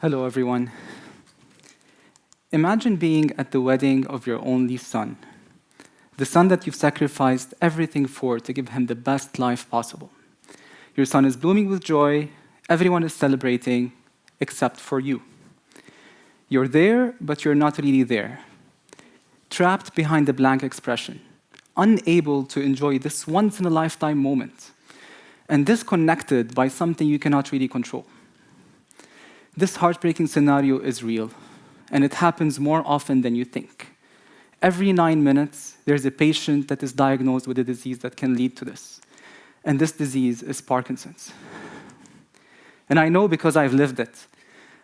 Hello, everyone. Imagine being at the wedding of your only son, the son that you've sacrificed everything for to give him the best life possible. Your son is blooming with joy, everyone is celebrating, except for you. You're there, but you're not really there. Trapped behind a blank expression, unable to enjoy this once-in-a-lifetime moment, and disconnected by something you cannot really control. This heartbreaking scenario is real, and it happens more often than you think. Every 9 minutes, there's a patient that is diagnosed with a disease that can lead to this. And this disease is Parkinson's. And I know because I've lived it.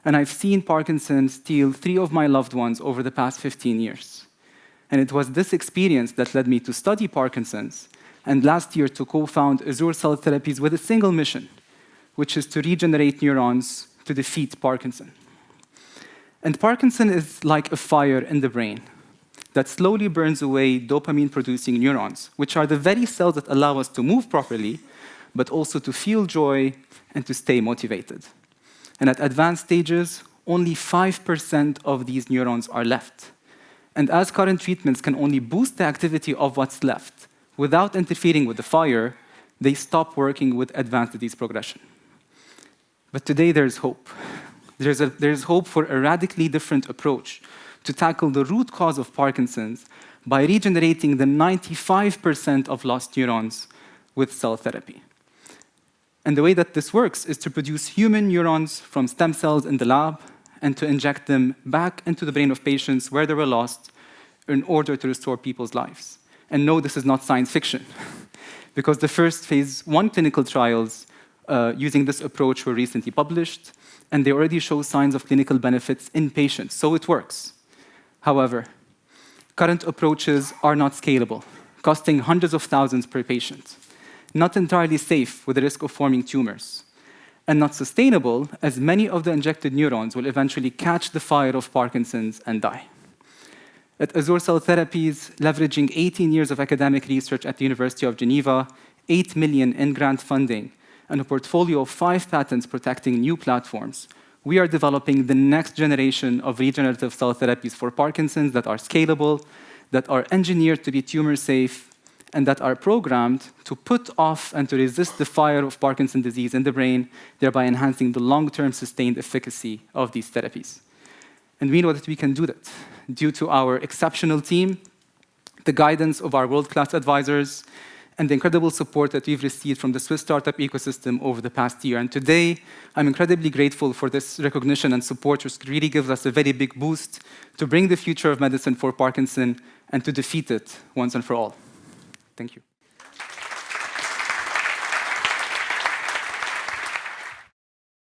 And I've seen Parkinson's steal 3 of my loved ones over the past 15 years. And it was this experience that led me to study Parkinson's, and last year to co-found Azure Cell Therapies with a single mission, which is to regenerate neurons to defeat Parkinson. And Parkinson is like a fire in the brain that slowly burns away dopamine-producing neurons, which are the very cells that allow us to move properly, but also to feel joy and to stay motivated. And at advanced stages, only 5% of these neurons are left. And as current treatments can only boost the activity of what's left without interfering with the fire, they stop working with advanced disease progression. But today there's hope. There's hope for a radically different approach to tackle the root cause of Parkinson's by regenerating the 95% of lost neurons with cell therapy. And the way that this works is to produce human neurons from stem cells in the lab and to inject them back into the brain of patients where they were lost in order to restore people's lives. And no, this is not science fiction, because the first phase 1 clinical trials using this approach were recently published, and they already show signs of clinical benefits in patients, so it works. However, current approaches are not scalable, costing hundreds of thousands per patient, not entirely safe with the risk of forming tumors, and not sustainable, as many of the injected neurons will eventually catch the fire of Parkinson's and die. At Azure Cell Therapies, leveraging 18 years of academic research at the University of Geneva, 8 million in grant funding, and a portfolio of 5 patents protecting new platforms, we are developing the next generation of regenerative cell therapies for Parkinson's that are scalable, that are engineered to be tumor-safe, and that are programmed to put off and to resist the fire of Parkinson's disease in the brain, thereby enhancing the long-term sustained efficacy of these therapies. And we know that we can do that due to our exceptional team, the guidance of our world-class advisors, and the incredible support that we've received from the Swiss startup ecosystem over the past year. And today, I'm incredibly grateful for this recognition and support, which really gives us a very big boost to bring the future of medicine for Parkinson and to defeat it once and for all. Thank you.